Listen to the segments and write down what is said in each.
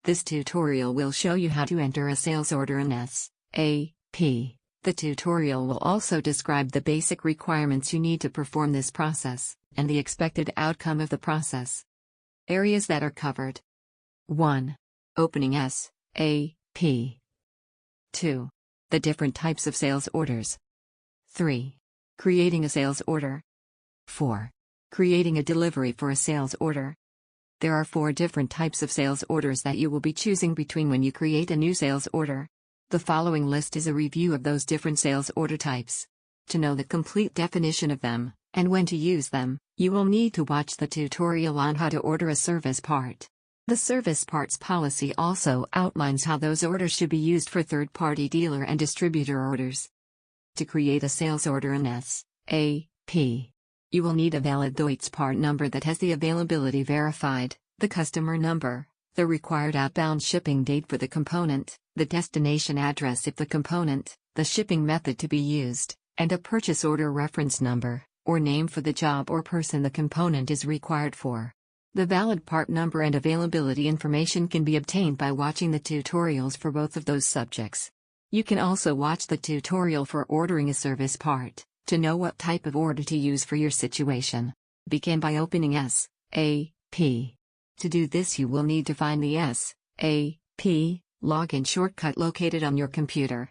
This tutorial will show you how to enter a sales order in SAP. The tutorial will also describe the basic requirements you need to perform this process, and the expected outcome of the process. Areas that are covered. 1. Opening SAP. 2. The different types of sales orders. 3. Creating a sales order. 4. Creating a delivery for a sales order. There are 4 different types of sales orders that you will be choosing between when you create a new sales order. The following list is a review of those different sales order types. To know the complete definition of them, and when to use them, you will need to watch the tutorial on how to order a service part. The service parts policy also outlines how those orders should be used for third-party dealer and distributor orders. To create a sales order in SAP, you will need a valid Deutsch part number that has the availability verified, the customer number, the required outbound shipping date for the component, the destination address if the component, the shipping method to be used, and a purchase order reference number, or name for the job or person the component is required for. The valid part number and availability information can be obtained by watching the tutorials for both of those subjects. You can also watch the tutorial for ordering a service part, to know what type of order to use for your situation. Begin by opening SAP. To do this, you will need to find the SAP login shortcut located on your computer.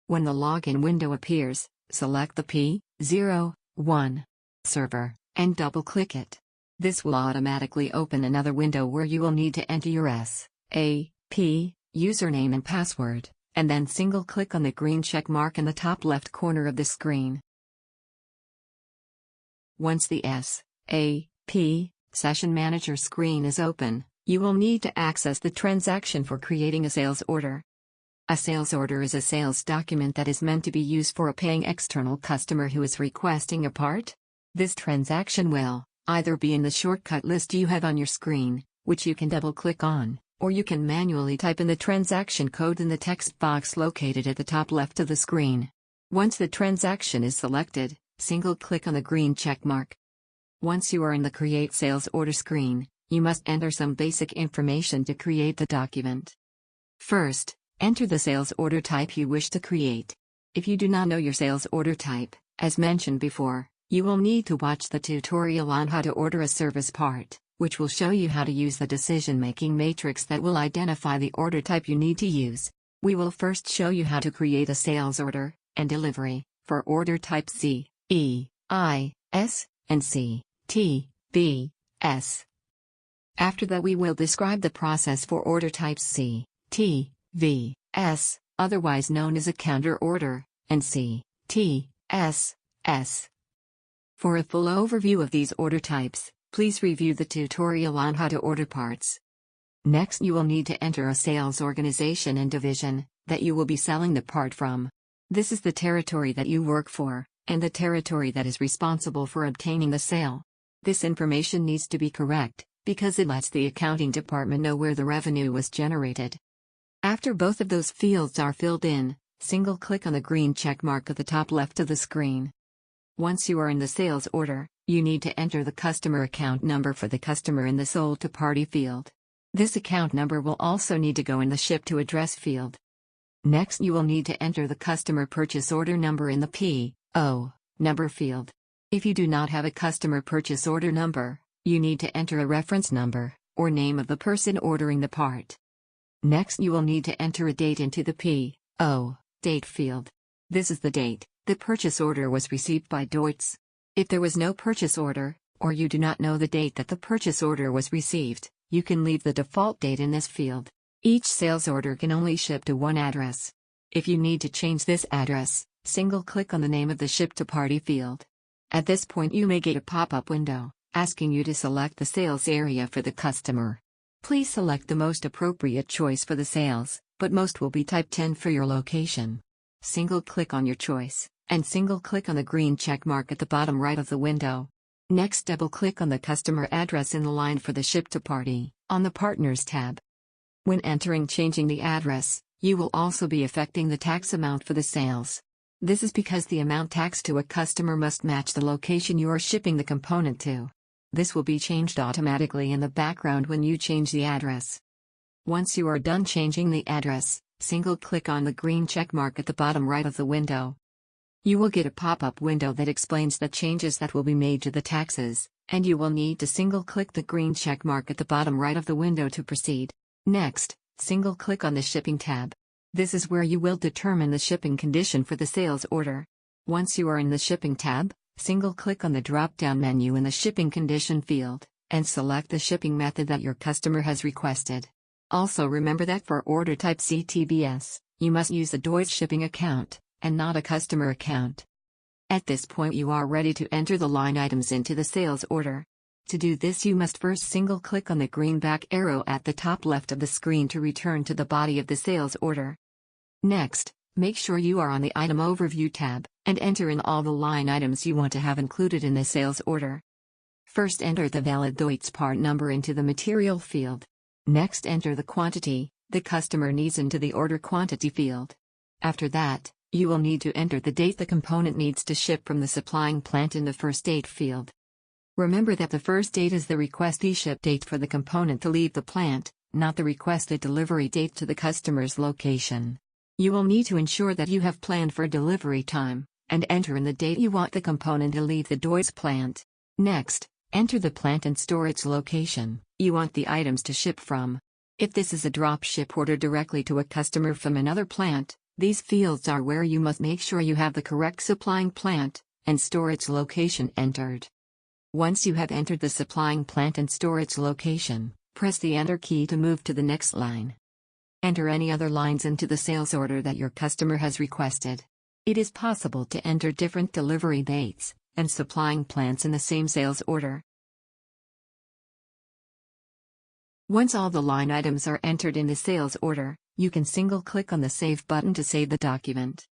When the login window appears, select the P01 server and double-click it. This will automatically open another window where you will need to enter your SAP username and password, and then single-click on the green check mark in the top left corner of the screen. Once the SAP Session Manager screen is open, you will need to access the transaction for creating a sales order. A sales order is a sales document that is meant to be used for a paying external customer who is requesting a part. This transaction will either be in the shortcut list you have on your screen, which you can double-click on, or you can manually type in the transaction code in the text box located at the top left of the screen. Once the transaction is selected, single-click on the green check mark. Once you are in the Create Sales Order screen, you must enter some basic information to create the document. First, enter the sales order type you wish to create. If you do not know your sales order type, as mentioned before, you will need to watch the tutorial on how to order a service part, which will show you how to use the decision-making matrix that will identify the order type you need to use. We will first show you how to create a sales order and delivery for order type C, E, I, S, and C, T, B, S. After that, we will describe the process for order types C, T, V, S, otherwise known as a counter order, and C, T, S, S. For a full overview of these order types, please review the tutorial on how to order parts. Next, you will need to enter a sales organization and division that you will be selling the part from. This is the territory that you work for, and the territory that is responsible for obtaining the sale. This information needs to be correct, because it lets the accounting department know where the revenue was generated. After both of those fields are filled in, single-click on the green check mark at the top left of the screen. Once you are in the sales order, you need to enter the customer account number for the customer in the Sold to Party field. This account number will also need to go in the Ship to Address field. Next, you will need to enter the customer purchase order number in the PO number field. If you do not have a customer purchase order number, you need to enter a reference number, or name of the person ordering the part. Next, you will need to enter a date into the PO date field. This is the date the purchase order was received by Deutsch. If there was no purchase order, or you do not know the date that the purchase order was received, you can leave the default date in this field. Each sales order can only ship to one address. If you need to change this address, single-click on the name of the Ship to Party field. At this point, you may get a pop-up window asking you to select the sales area for the customer. Please select the most appropriate choice for the sales, but most will be type 10 for your location. Single-click on your choice, and single-click on the green check mark at the bottom right of the window. Next, double-click on the customer address in the line for the Ship to Party, on the Partners tab. When changing the address, you will also be affecting the tax amount for the sales. This is because the amount taxed to a customer must match the location you are shipping the component to. This will be changed automatically in the background when you change the address. Once you are done changing the address, single-click on the green check mark at the bottom right of the window. You will get a pop-up window that explains the changes that will be made to the taxes, and you will need to single-click the green check mark at the bottom right of the window to proceed. Next, single-click on the Shipping tab. This is where you will determine the shipping condition for the sales order. Once you are in the Shipping tab, single-click on the drop-down menu in the Shipping Condition field, and select the shipping method that your customer has requested. Also remember that for order type CTBS, you must use a Deutsch shipping account, and not a customer account. At this point you are ready to enter the line items into the sales order. To do this you must first single-click on the green back arrow at the top left of the screen to return to the body of the sales order. Next, make sure you are on the Item Overview tab, and enter in all the line items you want to have included in the sales order. First enter the valid Deutsch part number into the material field. Next enter the quantity the customer needs into the order quantity field. After that, you will need to enter the date the component needs to ship from the supplying plant in the first date field. Remember that the first date is the requestee ship date for the component to leave the plant, not the requested delivery date to the customer's location. You will need to ensure that you have planned for delivery time, and enter in the date you want the component to leave the Deutsch plant. Next, enter the plant and storage location you want the items to ship from. If this is a drop ship order directly to a customer from another plant, these fields are where you must make sure you have the correct supplying plant and storage location entered. Once you have entered the supplying plant and storage location, press the Enter key to move to the next line. Enter any other lines into the sales order that your customer has requested. It is possible to enter different delivery dates and supplying plants in the same sales order. Once all the line items are entered in the sales order, you can single-click on the Save button to save the document.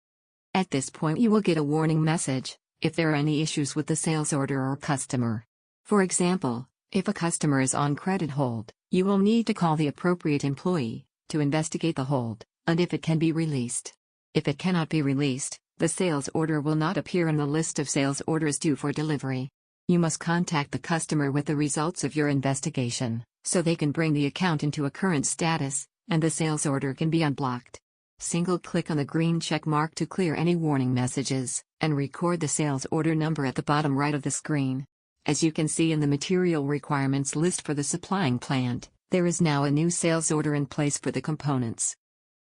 At this point you will get a warning message if there are any issues with the sales order or customer. For example, if a customer is on credit hold, you will need to call the appropriate employee to investigate the hold, and if it can be released. If it cannot be released, the sales order will not appear in the list of sales orders due for delivery. You must contact the customer with the results of your investigation, so they can bring the account into a current status, and the sales order can be unblocked. Single-click on the green check mark to clear any warning messages, and record the sales order number at the bottom right of the screen. As you can see in the material requirements list for the supplying plant, there is now a new sales order in place for the components.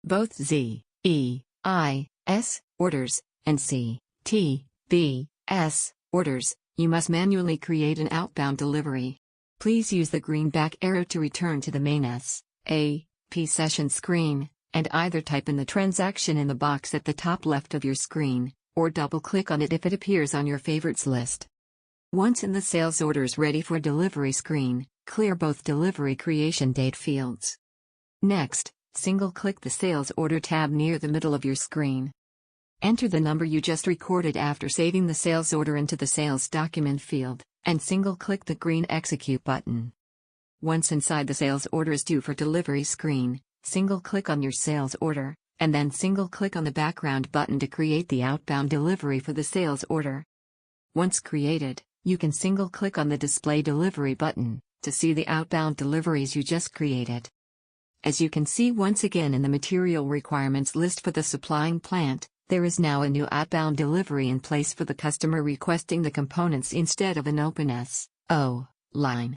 Both Z, E, I, S orders, and C, T, B, S orders, you must manually create an outbound delivery. Please use the green back arrow to return to the main S.A.P. session screen, and either type in the transaction in the box at the top left of your screen, or double-click on it if it appears on your favorites list. Once in the sales orders ready for delivery screen, clear both delivery creation date fields. Next, single-click the Sales Order tab near the middle of your screen. Enter the number you just recorded after saving the sales order into the Sales Document field, and single-click the green Execute button. Once inside the sales orders due for delivery screen, single-click on your sales order, and then single-click on the background button to create the outbound delivery for the sales order. Once created, you can single-click on the Display Delivery button to see the outbound deliveries you just created. As you can see once again in the material requirements list for the supplying plant, there is now a new outbound delivery in place for the customer requesting the components instead of an open S.O. line.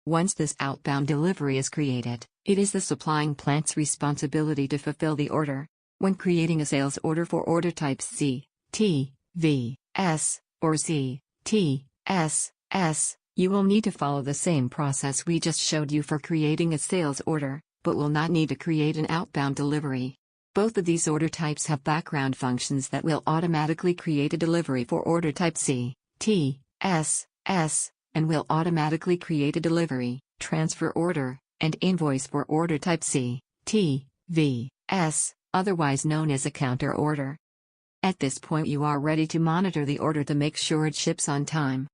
Once this outbound delivery is created, it is the supplying plant's responsibility to fulfill the order. When creating a sales order for order types C, T, V, S, or Z, T, S, S, you will need to follow the same process we just showed you for creating a sales order, but will not need to create an outbound delivery. Both of these order types have background functions that will automatically create a delivery for order type C, T, S, S, and will automatically create a delivery, transfer order, and invoice for order type C, T, V, S, otherwise known as a counter order. At this point you are ready to monitor the order to make sure it ships on time.